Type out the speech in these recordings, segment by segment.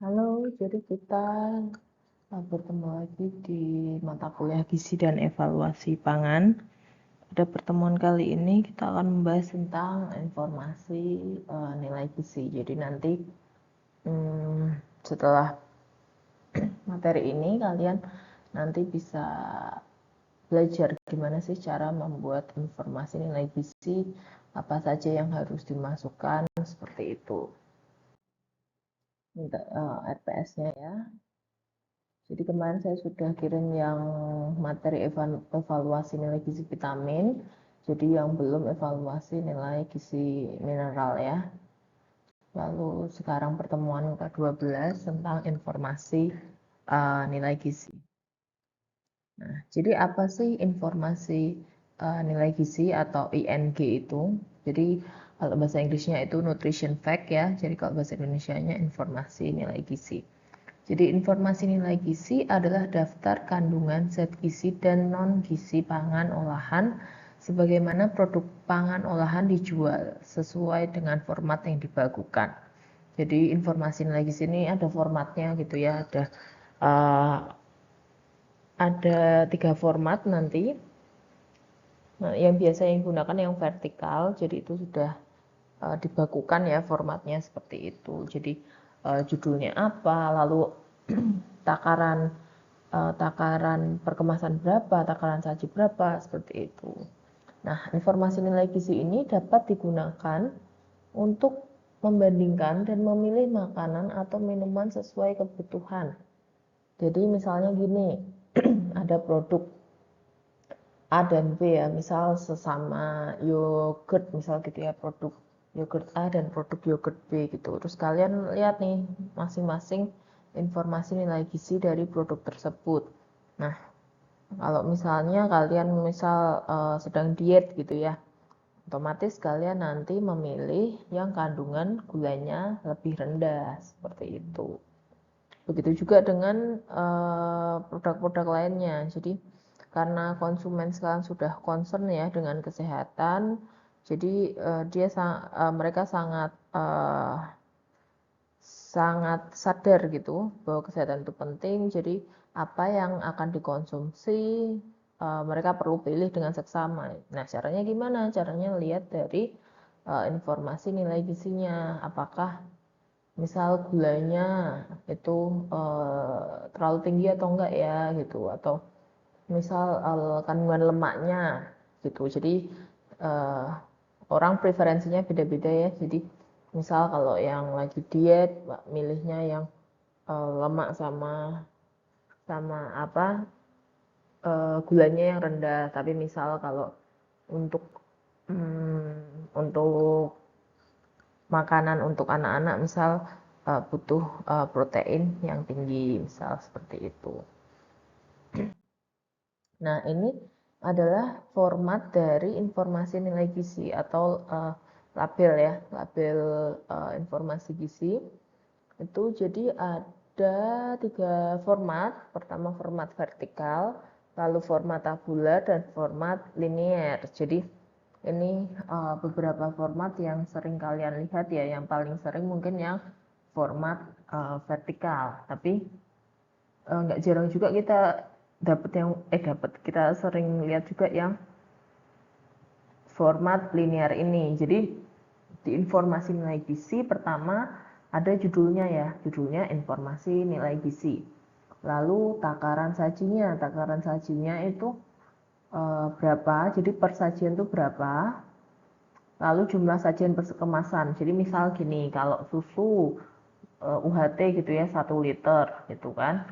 Halo, jadi kita bertemu lagi di mata kuliah gizi dan evaluasi pangan. Pada pertemuan kali ini kita akan membahas tentang informasi nilai gizi. Jadi nanti setelah materi ini kalian nanti bisa belajar gimana sih cara membuat informasi nilai gizi, apa saja yang harus dimasukkan, seperti itu. Minta RPS-nya ya. Jadi kemarin saya sudah kirim yang materi evaluasi nilai gizi vitamin. Jadi yang belum evaluasi nilai gizi mineral ya. Lalu sekarang pertemuan ke-12 tentang informasi nilai gizi. Nah, jadi apa sih informasi nilai gizi atau ING itu? Jadi kalau bahasa Inggrisnya itu nutrition fact ya. Jadi kalau bahasa Indonesianya informasi nilai gizi. Jadi informasi nilai gizi adalah daftar kandungan zat gizi dan non-gizi pangan olahan sebagaimana produk pangan olahan dijual sesuai dengan format yang dibakukan. Jadi informasi nilai gizi ini ada formatnya gitu ya, ada 3 format nanti. Nah, yang biasa yang digunakan yang vertikal, jadi itu sudah dibakukan ya formatnya seperti itu. Jadi judulnya apa, lalu takaran takaran perkemasan berapa, takaran saji berapa, seperti itu. Nah, informasi nilai gizi ini dapat digunakan untuk membandingkan dan memilih makanan atau minuman sesuai kebutuhan. Jadi misalnya gini, ada produk A dan B ya, misal sesama yogurt misal gitu ya, produk yogurt A dan produk yogurt B gitu. Terus kalian lihat nih masing-masing informasi nilai gizi dari produk tersebut. Nah, kalau misalnya kalian sedang diet gitu ya, otomatis kalian nanti memilih yang kandungan gulanya lebih rendah seperti itu. Begitu juga dengan produk-produk lainnya. Jadi karena konsumen sekarang sudah concern ya dengan kesehatan, jadi mereka sangat sadar gitu bahwa kesehatan itu penting. Jadi apa yang akan dikonsumsi mereka perlu pilih dengan seksama. Nah, caranya gimana? Caranya lihat dari informasi nilai gizinya. Apakah misal gulanya itu terlalu tinggi atau enggak ya gitu, atau misal kandungan lemaknya gitu. Jadi uh, orang preferensinya beda-beda ya. Jadi misal kalau yang lagi diet milihnya yang lemak sama sama apa gulanya yang rendah. Tapi misal kalau untuk untuk makanan untuk anak-anak misal butuh protein yang tinggi, misal seperti itu. Nah, ini adalah format dari informasi nilai gizi atau label ya, label informasi gizi. Itu jadi ada 3 format. Pertama format vertikal, lalu format tabular dan format linear. Jadi ini beberapa format yang sering kalian lihat ya, yang paling sering mungkin yang format vertikal, tapi nggak jarang juga kita kita sering lihat juga yang format linear ini. Jadi di informasi nilai gizi pertama ada judulnya ya, judulnya informasi nilai gizi. Lalu takaran sajinya itu berapa, jadi per sajian itu berapa, lalu jumlah sajian per kemasan. Jadi misal gini, kalau susu UHT gitu ya 1 liter gitu kan,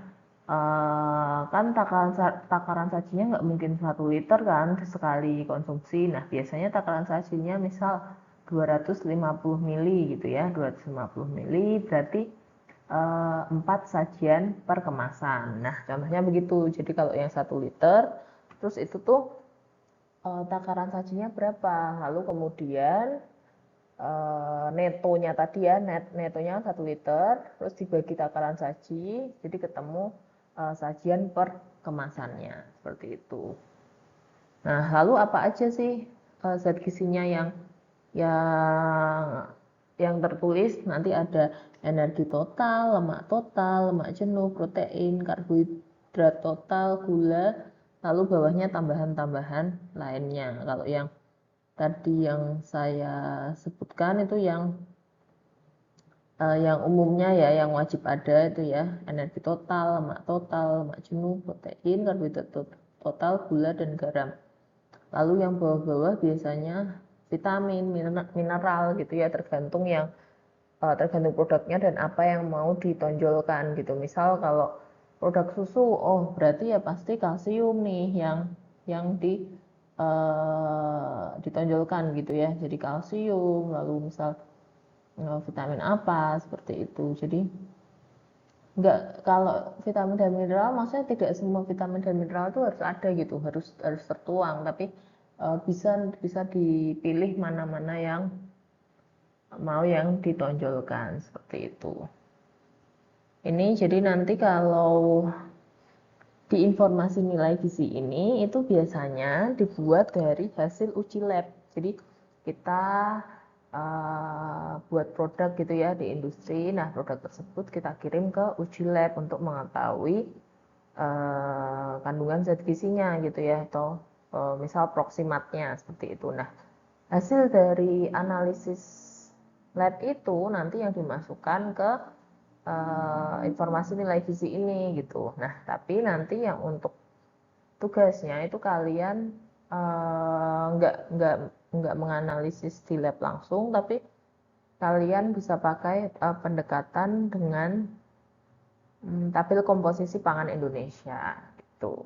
kan takaran sajinya nggak mungkin 1 liter kan sekali konsumsi. Nah, biasanya takaran sajinya misal 250 mili gitu ya, 250 mili berarti 4 sajian per kemasan. Nah, contohnya begitu. Jadi kalau yang 1 liter, terus itu tuh takaran sajinya berapa, lalu kemudian netonya tadi ya, netonya 1 liter, terus dibagi takaran saji, jadi ketemu sajian per kemasannya, seperti itu. Nah, lalu apa aja sih zat gizinya yang yang tertulis nanti ada energi total, lemak jenuh, protein, karbohidrat total, gula, lalu bawahnya tambahan-tambahan lainnya. Kalau yang tadi yang saya sebutkan itu yang umumnya ya, yang wajib ada itu ya, energi total, lemak jenuh, protein, karbohidrat total, gula, dan garam. Lalu yang bawah-bawah biasanya vitamin, mineral gitu ya, tergantung produknya dan apa yang mau ditonjolkan gitu. Misal kalau produk susu, oh berarti ya pasti kalsium nih yang ditonjolkan gitu ya. Jadi kalsium, lalu misal vitamin apa seperti itu. Jadi enggak, kalau vitamin dan mineral maksudnya tidak semua vitamin dan mineral itu harus ada gitu, harus tertuang, tapi bisa dipilih mana-mana yang mau yang ditonjolkan seperti itu. Ini jadi nanti kalau di informasi nilai gizi ini itu biasanya dibuat dari hasil uji lab. Jadi kita buat produk gitu ya di industri. Nah, produk tersebut kita kirim ke uji lab untuk mengetahui kandungan zat gizinya gitu ya, atau misal proksimatnya seperti itu. Nah, hasil dari analisis lab itu nanti yang dimasukkan ke informasi nilai gizi ini gitu. Nah, tapi nanti yang untuk tugasnya itu kalian nggak menganalisis di lab langsung, tapi kalian bisa pakai pendekatan dengan tabel komposisi pangan Indonesia gitu.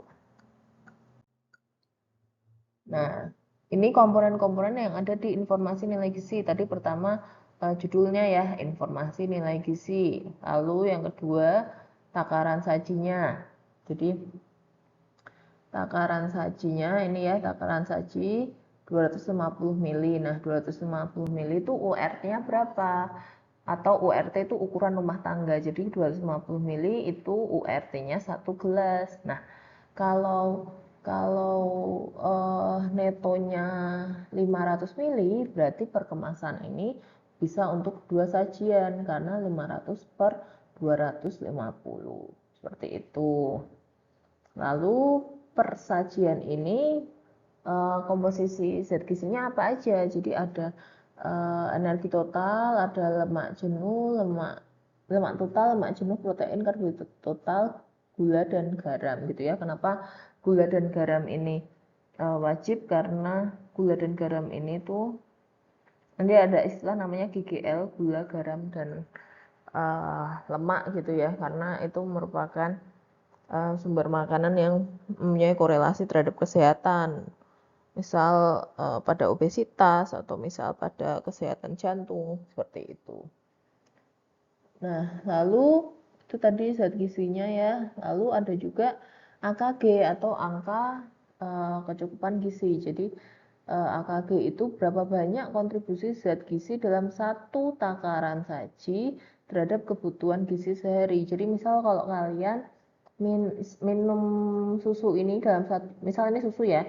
Nah, ini komponen-komponen yang ada di informasi nilai gizi. Tadi pertama judulnya ya, informasi nilai gizi. Lalu yang kedua, takaran sajinya. Jadi takaran sajinya ini ya, takaran saji 250 mili. Nah, 250 mili itu UR-nya berapa? Atau URT itu ukuran rumah tangga. Jadi 250 mili itu URT-nya 1 gelas. Nah, kalau netonya 500 mili, berarti per kemasan ini bisa untuk 2 sajian karena 500 per 250. Seperti itu. Lalu per sajian ini komposisi zat gizinya apa aja? Jadi ada energi total, ada lemak jenuh, lemak total, lemak jenuh, protein, karbohidrat total, gula dan garam gitu ya. Kenapa gula dan garam ini wajib? Karena gula dan garam ini tuh nanti ada istilah namanya GGL, gula, garam, dan lemak gitu ya. Karena itu merupakan sumber makanan yang mempunyai korelasi terhadap kesehatan. Misal pada obesitas atau misal pada kesehatan jantung seperti itu. Nah, lalu itu tadi zat gizinya ya. Lalu ada juga AKG atau angka kecukupan gizi. Jadi AKG itu berapa banyak kontribusi zat gizi dalam satu takaran saji terhadap kebutuhan gizi sehari. Jadi misal kalau kalian minum susu ini dalam satu, misal ini susu ya,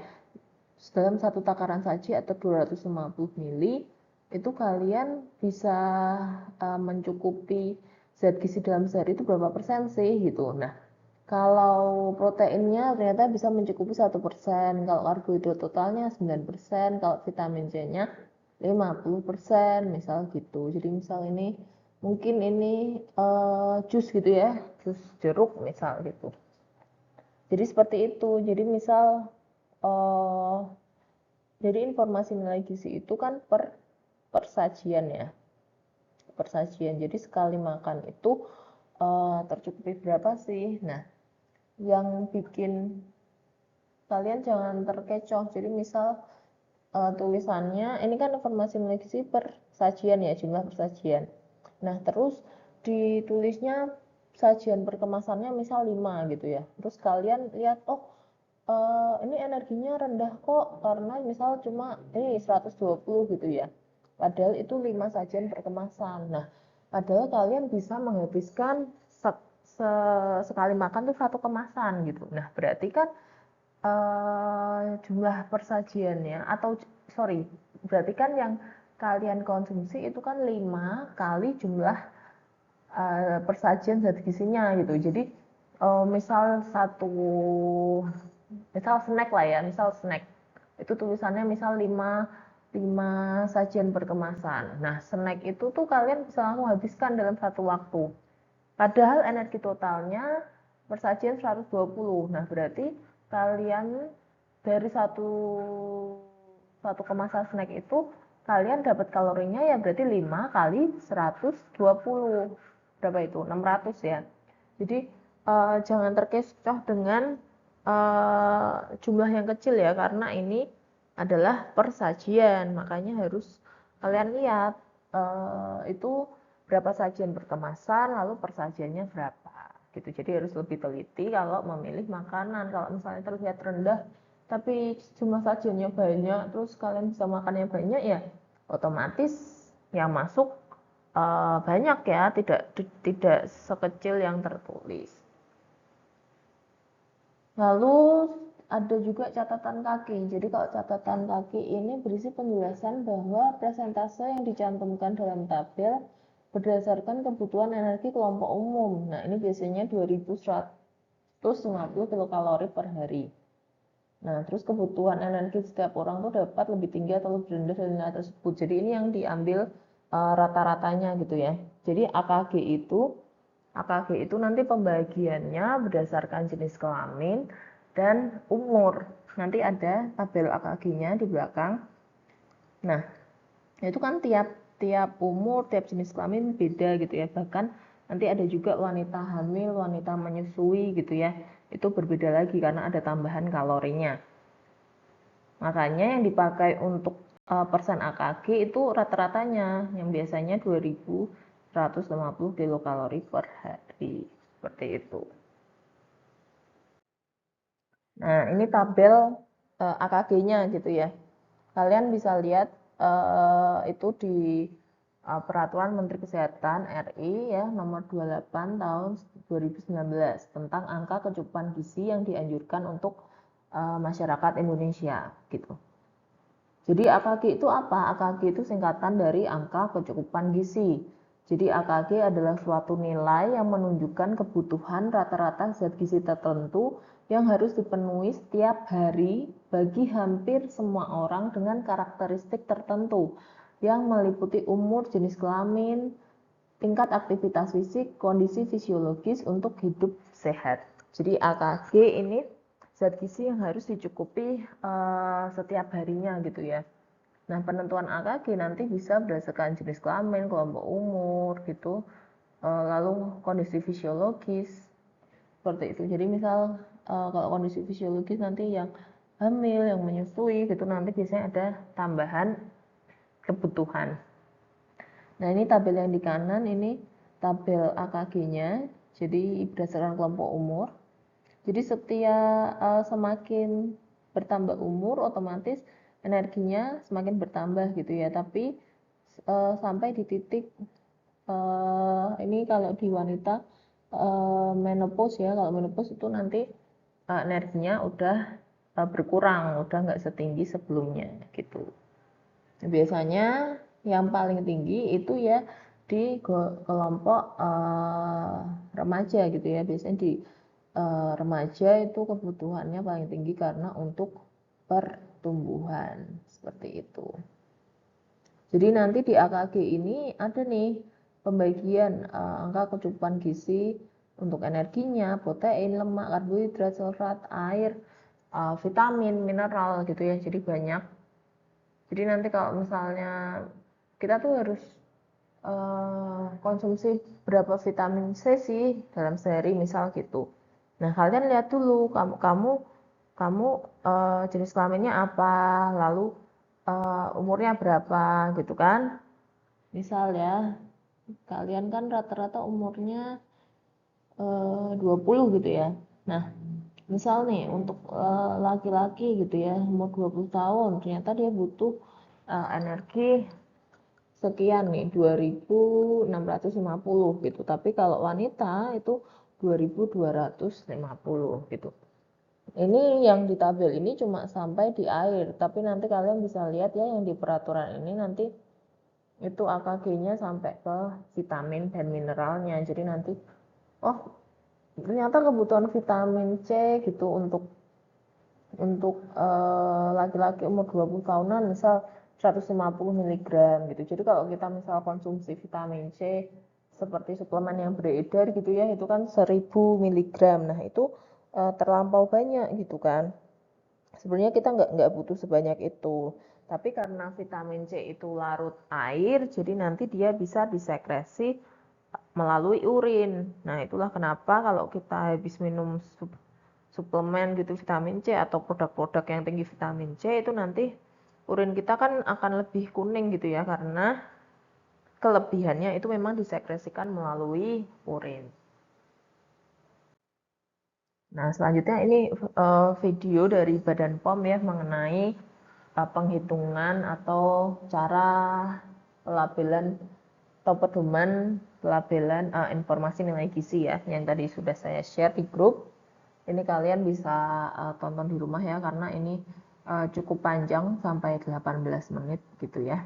dalam satu takaran saji atau 250 mili itu kalian bisa mencukupi zat gizi dalam sehari itu berapa persen sih gitu. Nah, kalau proteinnya ternyata bisa mencukupi 1%, kalau karbohidrat totalnya 9%, kalau vitamin C-nya 50%, misal gitu. Jadi misal ini mungkin ini jus gitu ya, jus jeruk misal gitu. Jadi seperti itu. Jadi misal jadi informasi nilai gizi itu kan per sajian ya, per sajian. Jadi sekali makan itu tercukupi berapa sih? Nah, yang bikin kalian jangan terkecoh. Jadi misal tulisannya ini kan informasi nilai gizi per sajian ya, jumlah per sajian. Nah, terus ditulisnya sajian per kemasannya misal 5 gitu ya. Terus kalian lihat, oh ini energinya rendah kok karena misal cuma ini 120 gitu ya. Padahal itu 5 sajian per kemasan. Nah, padahal kalian bisa menghabiskan sekali makan tuh 1 kemasan gitu. Nah, berarti kan jumlah persajiannya atau sorry, berarti kan yang kalian konsumsi itu kan 5 kali jumlah persajian zat gizinya gitu. Jadi misal snack lah ya, misal snack itu tulisannya misal 5 sajian per kemasan. Nah, snack itu tuh kalian bisa langsung habiskan dalam satu waktu. Padahal energi totalnya persajian 120. Nah, berarti kalian dari satu kemasan snack itu kalian dapat kalorinya ya berarti 5 kali 120. Berapa itu? 600 ya. Jadi jangan terkecoh dengan jumlah yang kecil ya, karena ini adalah persajian. Makanya harus kalian lihat itu berapa sajian per kemasan, lalu persajiannya berapa gitu. Jadi harus lebih teliti kalau memilih makanan. Kalau misalnya terlihat rendah tapi jumlah sajiannya banyak, terus kalian bisa makannya banyak, ya otomatis yang masuk banyak ya, tidak sekecil yang tertulis. Lalu ada juga catatan kaki. Jadi kalau catatan kaki ini berisi penjelasan bahwa persentase yang dicantumkan dalam tabel berdasarkan kebutuhan energi kelompok umum. Nah, ini biasanya 2150 kilokalori per hari. Nah, terus kebutuhan energi setiap orang tuh dapat lebih tinggi atau lebih rendah dari nilai tersebut. Jadi ini yang diambil rata-ratanya gitu ya. Jadi AKG itu nanti pembagiannya berdasarkan jenis kelamin dan umur. Nanti ada tabel AKG-nya di belakang. Nah, itu kan tiap umur, tiap jenis kelamin beda gitu ya. Bahkan nanti ada juga wanita hamil, wanita menyusui gitu ya. Itu berbeda lagi karena ada tambahan kalorinya. Makanya yang dipakai untuk persen AKG itu rata-ratanya yang biasanya 2150 kilokalori per hari. Seperti itu. Nah, ini tabel AKG-nya gitu ya. Kalian bisa lihat itu di Peraturan Menteri Kesehatan RI ya nomor 28 tahun 2019 tentang angka kecukupan gizi yang dianjurkan untuk masyarakat Indonesia gitu. Jadi AKG itu apa? AKG itu singkatan dari angka kecukupan gizi. Jadi AKG adalah suatu nilai yang menunjukkan kebutuhan rata-rata zat gizi tertentu yang harus dipenuhi setiap hari bagi hampir semua orang dengan karakteristik tertentu yang meliputi umur, jenis kelamin, tingkat aktivitas fisik, kondisi fisiologis untuk hidup sehat. Jadi AKG ini zat gizi yang harus dicukupi setiap harinya gitu ya. Nah, penentuan AKG nanti bisa berdasarkan jenis kelamin, kelompok umur gitu, lalu kondisi fisiologis seperti itu. Jadi misal kalau kondisi fisiologis nanti yang hamil, yang menyusui gitu nanti biasanya ada tambahan kebutuhan. Nah, ini tabel yang di kanan ini tabel AKG-nya. Jadi berdasarkan kelompok umur. Jadi semakin bertambah umur otomatis energinya semakin bertambah gitu ya. Tapi sampai di titik ini kalau di wanita menopause ya. Kalau menopause itu nanti energinya udah berkurang, udah nggak setinggi sebelumnya gitu. Biasanya yang paling tinggi itu ya di kelompok remaja gitu ya. Biasanya di remaja itu kebutuhannya paling tinggi karena untuk pertumbuhan seperti itu. Jadi nanti di AKG ini ada nih pembagian angka kecukupan gizi untuk energinya, protein, lemak, karbohidrat, serat, air, vitamin, mineral gitu ya. Jadi banyak. Jadi nanti kalau misalnya kita tuh harus konsumsi berapa vitamin C sih dalam sehari misal gitu. Nah, kalian lihat dulu kamu jenis kelaminnya apa, lalu umurnya berapa gitu kan. Misal ya, kalian kan rata-rata umurnya 20 gitu ya. Nah, misal nih untuk laki-laki gitu ya, umur 20 tahun, ternyata dia butuh energi sekian nih 2650 gitu. Tapi kalau wanita itu 2250 gitu. Ini yang di tabel ini cuma sampai di air, tapi nanti kalian bisa lihat ya yang di peraturan ini nanti itu AKG-nya sampai ke vitamin dan mineralnya. Jadi nanti, oh ternyata kebutuhan vitamin C gitu untuk laki-laki umur 20 tahunan misal 150 mg gitu. Jadi kalau kita misal konsumsi vitamin C seperti suplemen yang beredar gitu ya, itu kan 1000 mg. Nah, itu terlampau banyak gitu kan. Sebenarnya kita nggak butuh sebanyak itu. Tapi karena vitamin C itu larut air, jadi nanti dia bisa disekresi melalui urin. Nah, itulah kenapa kalau kita habis minum suplemen gitu vitamin C atau produk-produk yang tinggi vitamin C itu nanti urin kita kan akan lebih kuning gitu ya, karena kelebihannya itu memang disekresikan melalui urin. Nah, selanjutnya ini video dari Badan POM ya mengenai penghitungan atau cara pelabelan atau pedoman pelabelan informasi nilai gizi ya, yang tadi sudah saya share di grup. Ini kalian bisa tonton di rumah ya, karena ini cukup panjang sampai 18 menit gitu ya.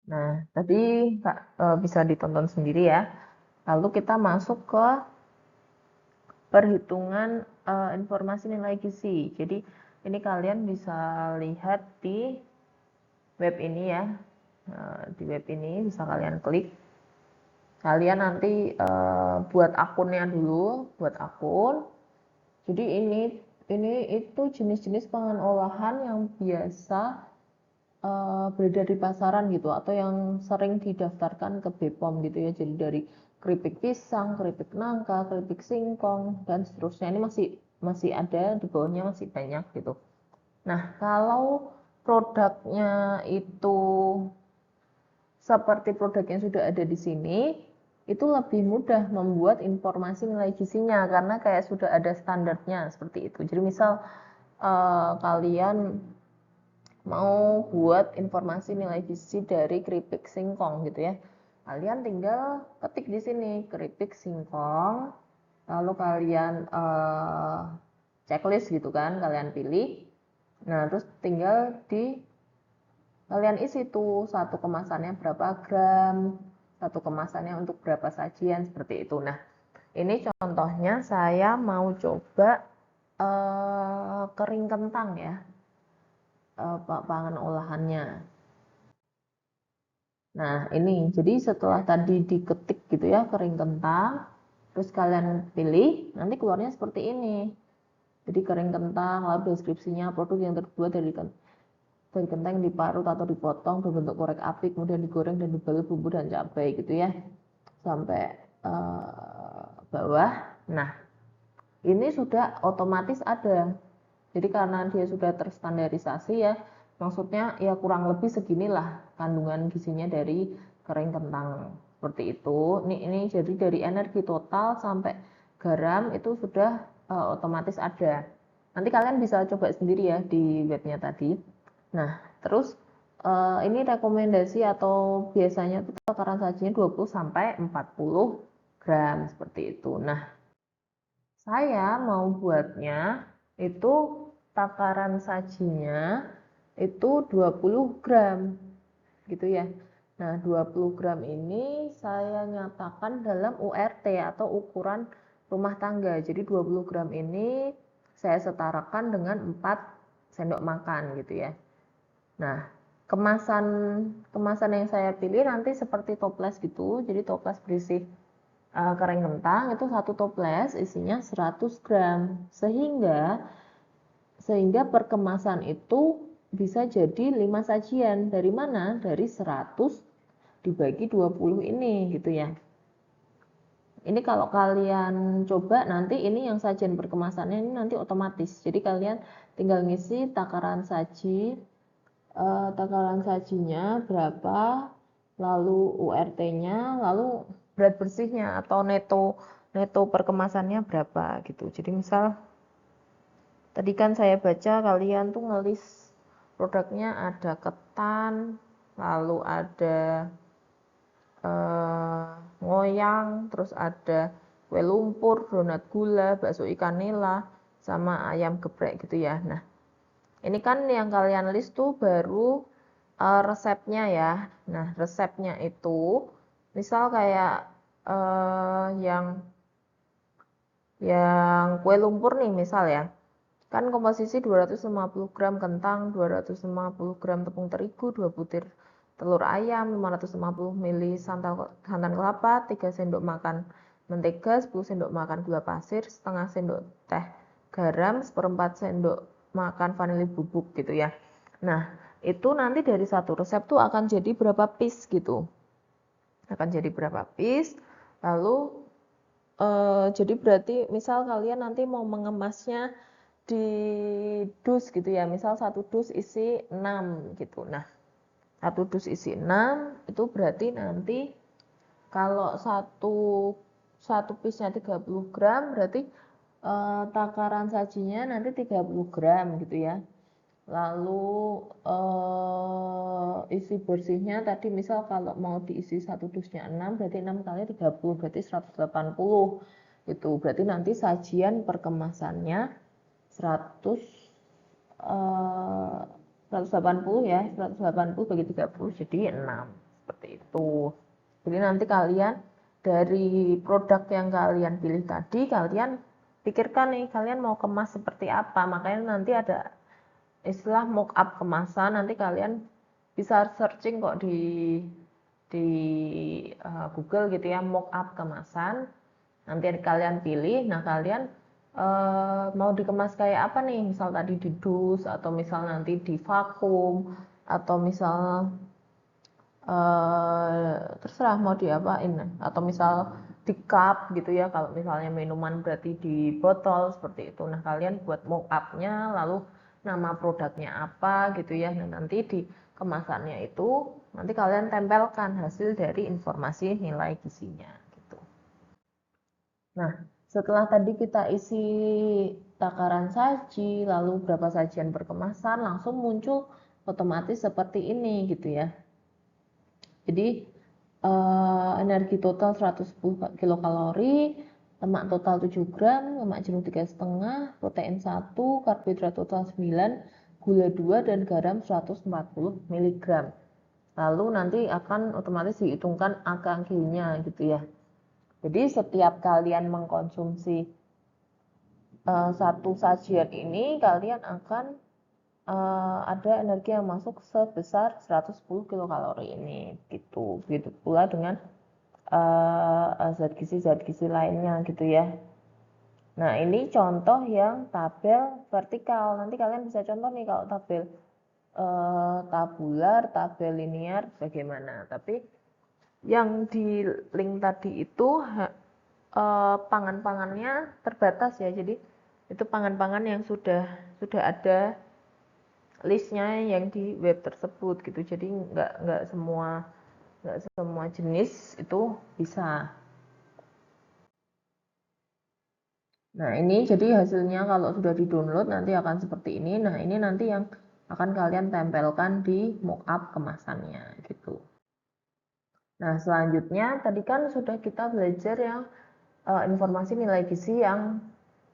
Nah, tadi bisa ditonton sendiri ya. Lalu kita masuk ke perhitungan informasi nilai gizi. Jadi ini kalian bisa lihat di web ini ya. Di web ini bisa kalian klik. Kalian nanti buat akunnya dulu, buat akun. Jadi ini itu jenis-jenis pangan olahan yang biasa beredar di pasaran gitu atau yang sering didaftarkan ke BPOM gitu ya. Jadi dari keripik pisang, keripik nangka, keripik singkong dan seterusnya. Ini masih ada di bawahnya, masih banyak gitu. Nah, kalau produknya itu seperti produk yang sudah ada di sini, itu lebih mudah membuat informasi nilai gizinya karena kayak sudah ada standarnya seperti itu. Jadi misal kalian mau buat informasi nilai gizi dari keripik singkong gitu ya. Kalian tinggal ketik di sini keripik singkong, lalu kalian checklist gitu kan, kalian pilih. Nah, terus tinggal kalian isi tuh satu kemasannya berapa gram, satu kemasannya untuk berapa sajian seperti itu. Nah, ini contohnya saya mau coba kering kentang ya, pangan olahannya. Nah, ini jadi setelah tadi diketik gitu ya kering kentang, terus kalian pilih, nanti keluarnya seperti ini. Jadi kering kentang, lalu deskripsinya produk yang terbuat dari kentang yang diparut atau dipotong berbentuk korek api, kemudian digoreng dan dibalut bumbu dan cabai gitu ya, sampai bawah. Nah, ini sudah otomatis ada. Jadi karena dia sudah terstandarisasi ya, maksudnya ya kurang lebih seginilah kandungan gizinya dari kering kentang seperti itu. Ini jadi dari energi total sampai garam itu sudah otomatis ada. Nanti kalian bisa coba sendiri ya di webnya tadi. Nah, terus ini rekomendasi atau biasanya itu takaran sajinya 20 sampai 40 gram seperti itu. Nah, saya mau buatnya itu takaran sajinya itu 20 gram gitu ya. Nah, 20 gram ini saya nyatakan dalam URT atau ukuran rumah tangga. Jadi 20 gram ini saya setarakan dengan 4 sendok makan gitu ya. Nah, kemasan yang saya pilih nanti seperti toples gitu. Jadi toples berisi kering kentang itu satu toples isinya 100 gram. Sehingga per kemasan itu bisa jadi 5 sajian. Dari mana? Dari 100 dibagi 20 ini gitu ya. Ini kalau kalian coba nanti ini yang sajian perkemasannya ini nanti otomatis. Jadi kalian tinggal ngisi takaran sajinya berapa, lalu URT-nya, lalu berat bersihnya atau neto perkemasannya berapa gitu. Jadi misal tadi kan saya baca kalian tuh ngelis produknya ada ketan, lalu ada ngoyang, terus ada kue lumpur, donat gula, bakso ikan nila, sama ayam geprek gitu ya. Nah, ini kan yang kalian list tuh baru resepnya ya. Nah, resepnya itu misal kayak yang kue lumpur nih misal ya. Kan komposisi 250 gram kentang, 250 gram tepung terigu, 2 butir telur ayam, 550 ml santan kelapa, 3 sendok makan mentega, 10 sendok makan gula pasir, setengah sendok teh garam, seperempat sendok makan vanili bubuk gitu ya. Nah, itu nanti dari satu resep tuh akan jadi berapa piece gitu. Akan jadi berapa piece, lalu jadi berarti misal kalian nanti mau mengemasnya di dus gitu ya, misal satu dus isi 6 gitu. Nah, satu dus isi 6 itu berarti nanti kalau satu piece-nya 30 gram berarti takaran sajinya nanti 30 gram gitu ya. Lalu isi bersihnya tadi misal kalau mau diisi satu dusnya 6 berarti 6 kali 30 berarti 180 gitu. Berarti nanti sajian perkemasannya 100 180 ya, 180 bagi 30 jadi 6 seperti itu. Jadi nanti kalian dari produk yang kalian pilih tadi, kalian pikirkan nih, kalian mau kemas seperti apa. Makanya nanti ada istilah mock up kemasan, nanti kalian bisa searching kok di Google gitu ya, mock up kemasan. Nanti kalian pilih, nah kalian mau dikemas kayak apa nih, misal tadi di dus, atau misal nanti di vakum, atau misal terserah mau diapain, atau misal di cup gitu ya, kalau misalnya minuman berarti di botol seperti itu. Nah kalian buat mock up-nya, lalu nama produknya apa gitu ya. Nah nanti di kemasannya itu nanti kalian tempelkan hasil dari informasi nilai gizinya gitu. Nah setelah tadi kita isi takaran saji, lalu berapa sajian per kemasan, langsung muncul otomatis seperti ini gitu ya. Jadi energi total 110 kilokalori, lemak total 7 gram, lemak jenuh 3,5, protein 1, karbohidrat total 9, gula 2, dan garam 140 mg. Lalu nanti akan otomatis dihitungkan AKG-nya gitu ya. Jadi setiap kalian mengkonsumsi satu sajian ini, kalian akan ada energi yang masuk sebesar 110 kilokalori ini gitu. Begitu pula dengan zat gizi lainnya gitu ya. Nah ini contoh yang tabel vertikal. Nanti kalian bisa contoh nih kalau tabel tabular, tabel linear bagaimana. Tapi yang di link tadi itu pangan-pangannya terbatas ya. Jadi itu pangan-pangan yang sudah ada listnya yang di web tersebut gitu. Jadi nggak semua jenis itu bisa. Nah ini jadi hasilnya kalau sudah di download nanti akan seperti ini. Nah ini nanti yang akan kalian tempelkan di mockup kemasannya gitu. Nah selanjutnya tadi kan sudah kita belajar yang informasi nilai gizi yang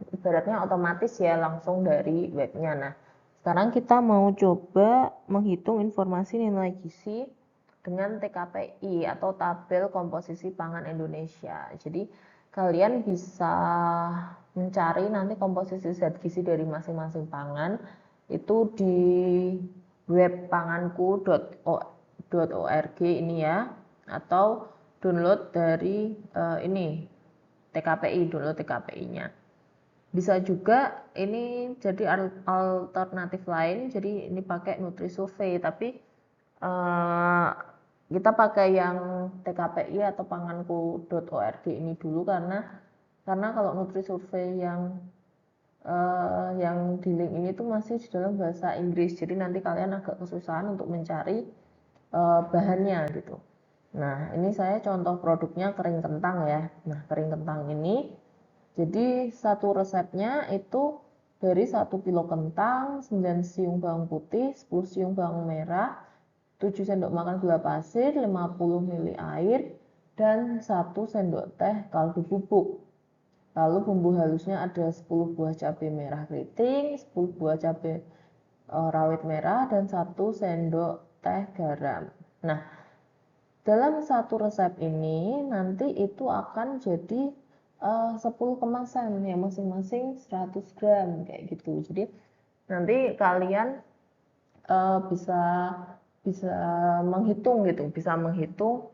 ibaratnya otomatis ya langsung dari webnya. Nah sekarang kita mau coba menghitung informasi nilai gizi dengan TKPI atau tabel komposisi pangan Indonesia. Jadi kalian bisa mencari nanti komposisi zat gizi dari masing-masing pangan itu di web panganku.org ini ya, atau download dari ini TKPI, download TKPI-nya. Bisa juga ini jadi alternatif lain, jadi ini pakai NutriSurvey, tapi kita pakai yang TKPI atau panganku.org ini dulu karena kalau NutriSurvey yang di link ini tuh masih di dalam bahasa Inggris, jadi nanti kalian agak kesusahan untuk mencari bahannya gitu. Nah ini saya contoh produknya kering kentang ya. Nah kering kentang ini jadi satu resepnya itu dari 1 kilo kentang, 9 siung bawang putih, 10 siung bawang merah, 7 sendok makan gula pasir, 50 ml air, dan 1 sendok teh kaldu bubuk. Lalu bumbu halusnya ada 10 buah cabai merah keriting, 10 buah cabai rawit merah, dan 1 sendok teh garam. Nah, dalam satu resep ini nanti itu akan jadi 10 kemasan ya, masing-masing 100 gram kayak gitu. Jadi nanti kalian bisa menghitung gitu, bisa menghitung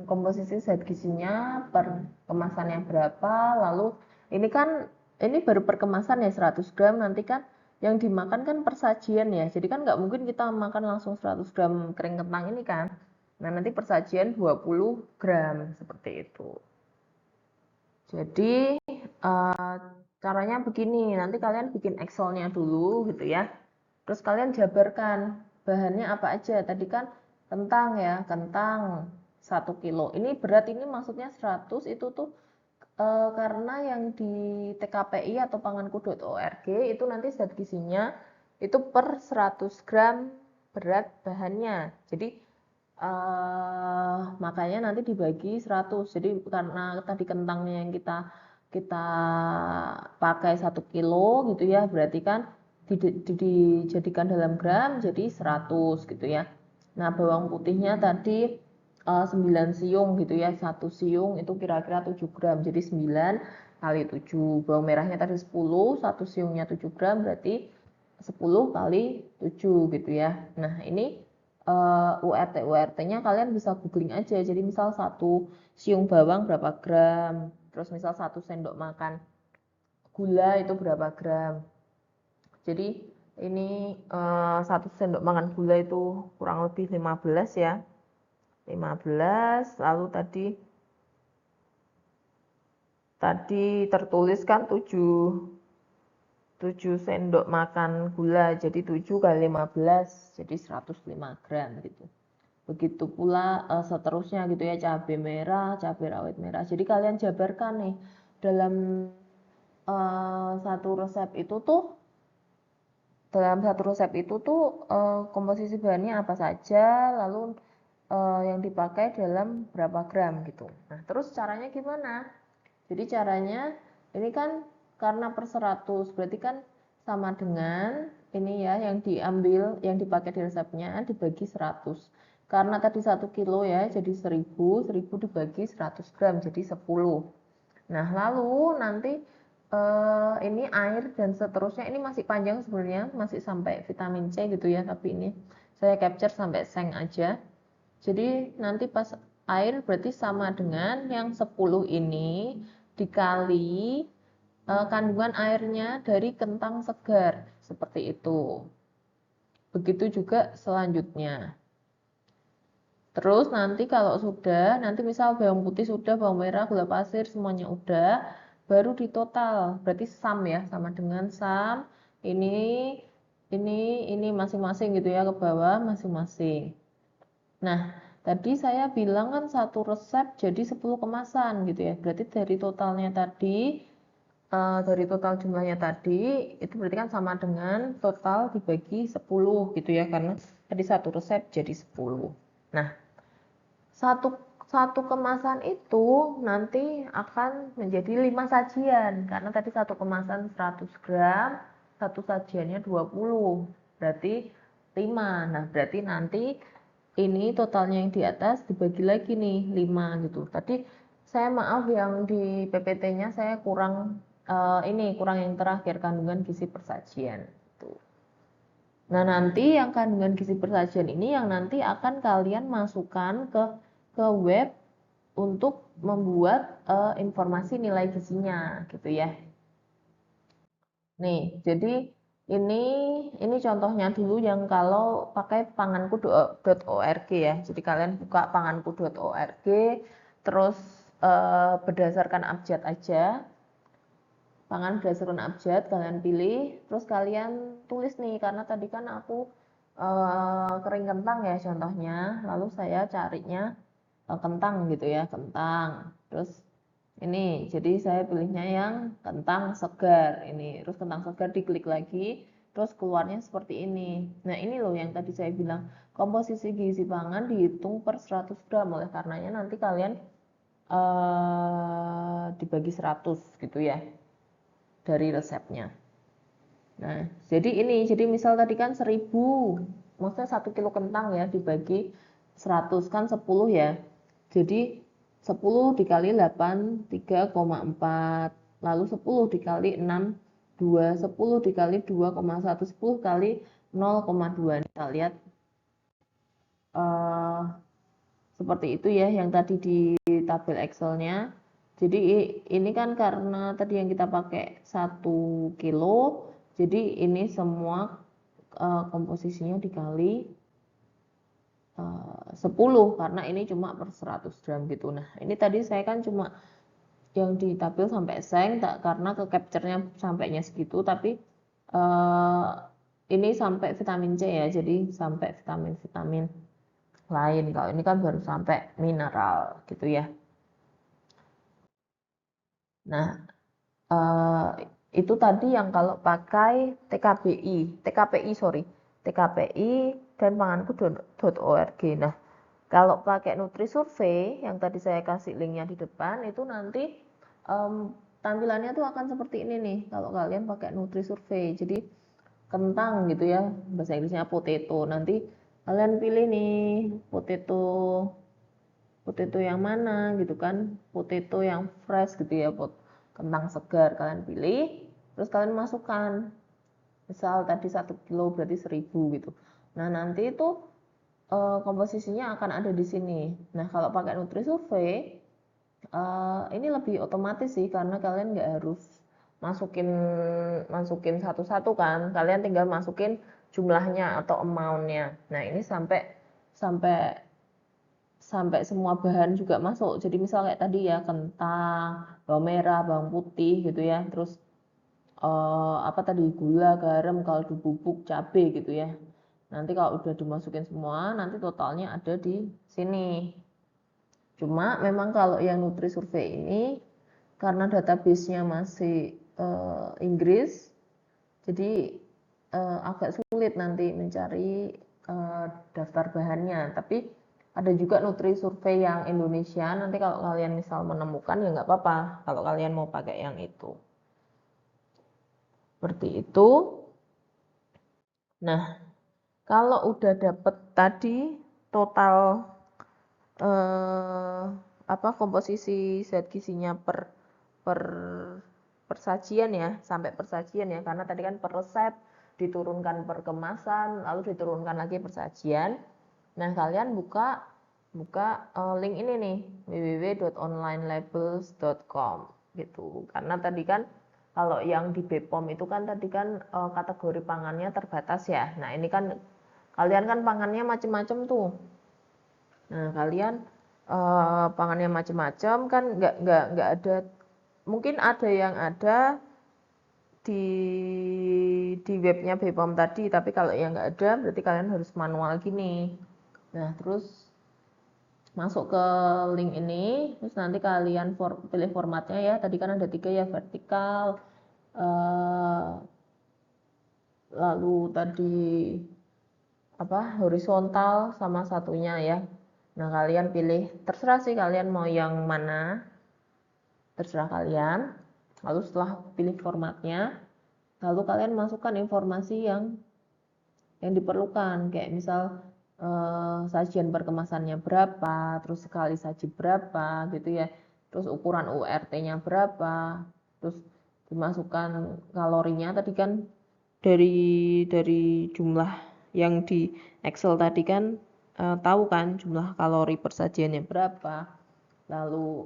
komposisi zat gizinya per kemasannya berapa. Lalu ini baru per kemasan ya 100 gram, nanti kan yang dimakan kan persajian ya, jadi kan nggak mungkin kita makan langsung 100 gram kering kentang ini kan. Nah nanti persajian 20 gram seperti itu. Jadi caranya begini, nanti kalian bikin Excelnya dulu gitu ya, terus kalian jabarkan bahannya apa aja. Tadi kan kentang ya, kentang 1 kilo, ini berat, ini maksudnya 100 itu tuh karena yang di TKPI atau panganku.org itu nanti zat gizinya itu per 100 gram berat bahannya. Jadi makanya nanti dibagi 100. Jadi karena tadi kentangnya yang kita pakai 1 kilo gitu ya, berarti kan dijadikan dalam gram jadi 100 gitu ya. Nah, bawang putihnya tadi 9 siung gitu ya. 1 siung itu kira-kira 7 gram. Jadi 9 kali 7. Bawang merahnya tadi 10, 1 siungnya 7 gram berarti 10 kali 7 gitu ya. Nah, ini URT-nya kalian bisa googling aja. Jadi misal 1 siung bawang berapa gram. Terus misal 1 sendok makan gula itu berapa gram. Jadi ini 1 sendok makan gula itu kurang lebih 15 ya. 15, lalu tadi tertulis kan 7 sendok makan gula, jadi 7 kali 15, jadi 105 gram gitu. Begitu pula seterusnya gitu ya, cabai merah, cabai rawit merah. Jadi kalian jabarkan nih dalam satu resep itu tuh komposisi bahannya apa saja, lalu yang dipakai dalam berapa gram gitu. Nah, terus caranya gimana? Jadi caranya ini kan karena per 100 berarti kan sama dengan ini ya yang diambil, yang dipakai di resepnya dibagi 100. Karena tadi 1 kilo ya, jadi 1000 dibagi 100 gram jadi 10. Nah, lalu nanti ini air dan seterusnya, ini masih panjang sebenarnya, masih sampai vitamin C gitu ya, tapi ini saya capture sampai seng aja. Jadi nanti pas air berarti sama dengan yang 10 ini dikali kandungan airnya dari kentang segar, seperti itu. Begitu juga selanjutnya. Terus nanti kalau sudah, nanti misal bawang putih sudah, bawang merah, gula pasir, semuanya udah, baru ditotal. Berarti sum ya, sama dengan sum. Ini masing-masing gitu ya, ke bawah masing-masing. Nah, tadi saya bilang kan satu resep jadi 10 kemasan gitu ya. Berarti dari totalnya tadi, dari total jumlahnya tadi, itu berarti kan sama dengan total dibagi 10 gitu ya. Karena tadi satu resep jadi 10. Nah, satu kemasan itu nanti akan menjadi 5 sajian. Karena tadi satu kemasan 100 gram, satu sajiannya 20. Berarti 5. Nah, berarti nanti ini totalnya yang di atas dibagi lagi nih 5 gitu. Tadi saya maaf yang di PPT-nya saya kurang kurang yang terakhir kandungan gizi persajian gitu. Nah, nanti yang kandungan gizi persajian ini yang nanti akan kalian masukkan ke web untuk membuat informasi nilai gizinya gitu ya. Nih, jadi ini contohnya dulu yang kalau pakai panganku.org ya. Jadi kalian buka panganku.org, terus berdasarkan abjad aja. Pangan berdasarkan abjad kalian pilih, terus kalian tulis nih, karena tadi kan aku kering kentang ya contohnya, lalu saya carinya kentang gitu ya, kentang. Terus ini, jadi saya pilihnya yang kentang segar ini. Terus kentang segar diklik lagi, terus keluarnya seperti ini. Nah, ini loh yang tadi saya bilang, komposisi gizi pangan dihitung per 100 gram. Oleh karenanya nanti kalian dibagi 100 gitu ya, dari resepnya. Nah, jadi misal tadi kan 1000, maksudnya 1 kilo kentang ya, dibagi 100 kan 10 ya. Jadi 10 dikali 8, 3,4. Lalu 10 dikali 6, 2. 10 dikali 2,1. 10 kali 0,2. Kita lihat seperti itu ya yang tadi di tabel Excel-nya. Jadi ini kan karena tadi yang kita pakai 1 kilo, jadi ini semua komposisinya dikali 10 karena ini cuma per 100 gram gitu. Nah, ini tadi saya kan cuma yang di tabel sampai seng karena ke capture-nya sampainya segitu, tapi ini sampai vitamin C ya, jadi sampai vitamin-vitamin lain. Kalau ini kan baru sampai mineral gitu ya. Nah, itu tadi yang kalau pakai TKPI dan panganku.org. Nah, kalau pakai NutriSurvey yang tadi saya kasih linknya di depan itu nanti tampilannya tuh akan seperti ini nih kalau kalian pakai NutriSurvey. Jadi kentang gitu ya, bahasa Inggrisnya potato. Nanti Kalian pilih nih potato yang mana gitu kan, potato yang fresh gitu ya, kentang segar kalian pilih, terus kalian masukkan, misal tadi 1 kilo berarti 1000 gitu. Nah nanti itu komposisinya akan ada di sini. Nah kalau pakai Nutrisurvey ini lebih otomatis sih, karena kalian nggak harus masukin satu-satu kan, kalian tinggal masukin jumlahnya atau amountnya. Nah ini sampai sampai sampai semua bahan juga masuk. Jadi misal kayak tadi ya, kentang, bawang merah, bawang putih gitu ya, terus apa tadi, gula, garam, kaldu bubuk, cabe gitu ya. Nanti kalau udah dimasukin semua, nanti totalnya ada di sini. Cuma memang kalau yang Nutrisurvey ini karena database-nya masih Inggris, jadi agak sulit nanti mencari daftar bahannya. Tapi ada juga Nutrisurvey yang Indonesia, nanti kalau kalian misal menemukan ya nggak apa-apa kalau kalian mau pakai yang itu. Seperti itu. Nah, kalau udah dapet tadi total komposisi zat gizinya per persajian ya, sampai persajian ya, karena tadi kan per resep diturunkan per kemasan, lalu diturunkan lagi persajian. Nah kalian buka link ini nih, www.onlinelabels.com gitu, karena tadi kan kalau yang di BPOM itu kan tadi kan kategori pangannya terbatas ya. Nah ini kan kalian kan pangannya macam-macam tuh. Nah kalian pangannya macam-macam kan, nggak ada, mungkin ada yang ada di webnya BPOM tadi, tapi kalau yang nggak ada berarti kalian harus manual gini. Nah terus masuk ke link ini, terus nanti kalian pilih formatnya ya, tadi kan ada 3 ya, vertikal, lalu tadi horizontal sama satunya ya. Nah kalian pilih, terserah sih kalian mau yang mana, terserah kalian. Lalu setelah pilih formatnya, lalu kalian masukkan informasi yang diperlukan, kayak misal sajian perkemasannya berapa, terus sekali saji berapa gitu ya, terus ukuran URT-nya berapa, terus dimasukkan kalorinya tadi kan, dari jumlah yang di Excel tadi kan tahu kan jumlah kalori persajiannya berapa, lalu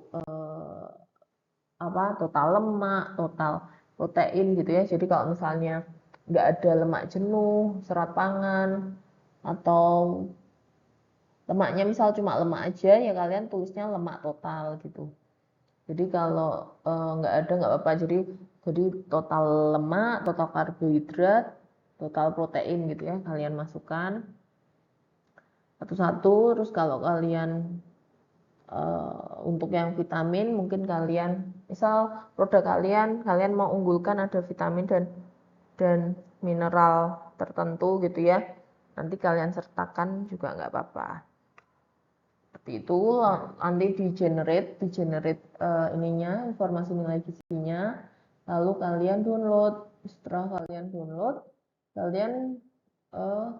total lemak, total protein gitu ya. Jadi kalau misalnya nggak ada lemak jenuh, serat pangan, atau lemaknya misal cuma lemak aja ya, kalian tulisnya lemak total gitu. Jadi kalau nggak ada nggak apa-apa, jadi total lemak, total karbohidrat, total protein gitu ya, kalian masukkan satu-satu. Terus kalau kalian untuk yang vitamin, mungkin kalian misal produk kalian mau unggulkan ada vitamin dan mineral tertentu gitu ya, nanti kalian sertakan juga nggak apa-apa. Seperti itu. Nanti di generate ininya, informasi nilai gizinya, lalu kalian download. Setelah kalian download, kalian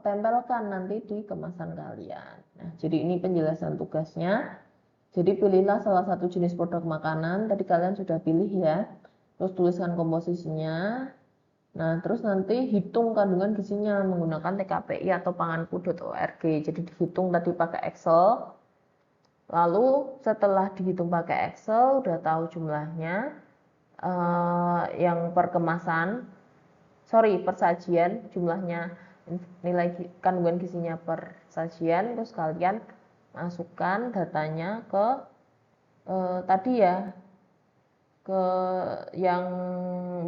tempelkan nanti di kemasan kalian. Nah jadi ini penjelasan tugasnya. Jadi pilihlah salah satu jenis produk makanan, tadi kalian sudah pilih ya, terus tuliskan komposisinya. Nah terus nanti hitung kandungan gizinya menggunakan TKPI atau panganku.org. Jadi dihitung tadi pakai Excel. Lalu setelah dihitung pakai Excel, udah tahu jumlahnya, yang persajian, jumlahnya, nilai kandungan gizinya per sajian, terus kalian masukkan datanya ke tadi ya, ke yang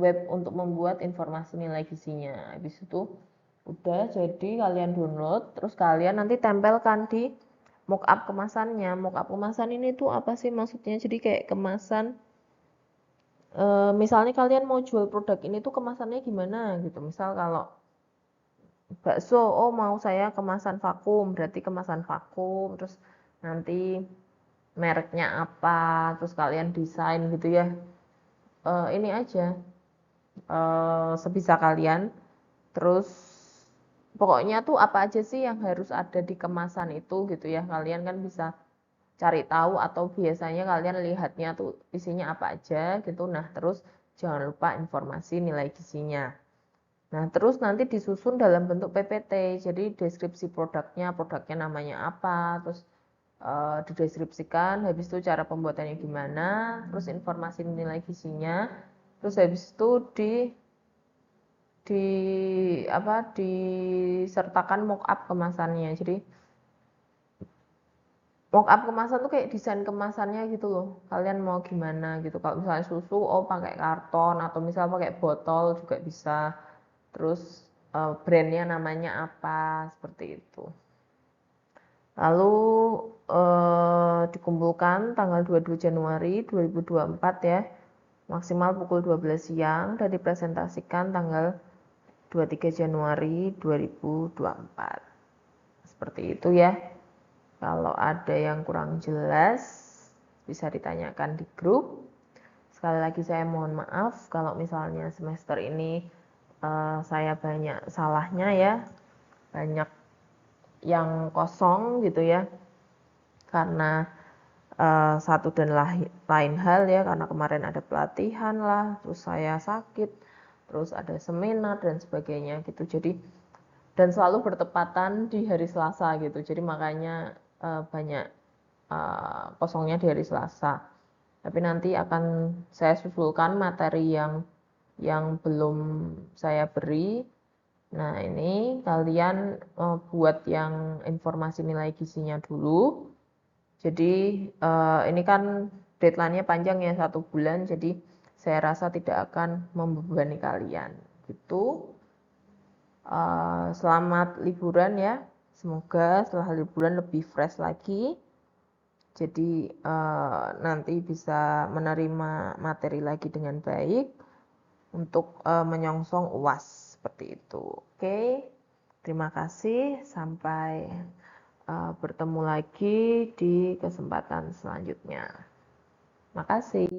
web untuk membuat informasi nilai gizinya. Habis itu udah jadi, kalian download, terus kalian nanti tempelkan di mockup kemasannya. Mockup kemasan ini tuh apa sih maksudnya? Jadi kayak kemasan, misalnya kalian mau jual produk ini tuh kemasannya gimana gitu. Misal kalau bakso, oh mau saya kemasan vakum, berarti kemasan vakum, terus nanti mereknya apa, terus kalian desain gitu ya. Ini aja sebisa kalian, terus pokoknya tuh apa aja sih yang harus ada di kemasan itu gitu ya. Kalian kan bisa cari tahu atau biasanya kalian lihatnya tuh isinya apa aja gitu. Nah, terus jangan lupa informasi nilai gizinya. Nah, terus nanti disusun dalam bentuk PPT. Jadi deskripsi produknya namanya apa, terus dideskripsikan, habis itu cara pembuatannya gimana, terus informasi nilai gizinya, terus habis itu di apa disertakan mockup kemasannya. Jadi mockup kemasan tuh kayak desain kemasannya gitu loh. Kalian mau gimana gitu. Kalau misalnya susu, oh pakai karton atau misalnya pakai botol juga bisa. Terus brandnya namanya apa seperti itu. Lalu dikumpulkan tanggal 22 Januari 2024 ya, maksimal pukul 12 siang dan dipresentasikan tanggal 23 Januari 2024. Seperti itu ya. Kalau ada yang kurang jelas bisa ditanyakan di grup. Sekali lagi saya mohon maaf kalau misalnya semester ini saya banyak salahnya ya, banyak yang kosong gitu ya, karena satu dan lain hal ya, karena kemarin ada pelatihan lah, terus saya sakit, terus ada seminar dan sebagainya gitu. Jadi dan selalu bertepatan di hari Selasa gitu. Jadi makanya banyak kosongnya di hari Selasa. Tapi nanti akan saya susulkan materi yang belum saya beri. Nah, ini kalian buat yang informasi nilai gizinya dulu. Jadi ini kan deadline-nya panjang ya, 1 bulan. Jadi saya rasa tidak akan membebani kalian. Gitu. Selamat liburan ya. Semoga setelah liburan lebih fresh lagi. Jadi nanti bisa menerima materi lagi dengan baik untuk menyongsong UAS seperti itu. Oke, terima kasih. Sampai bertemu lagi di kesempatan selanjutnya. Makasih.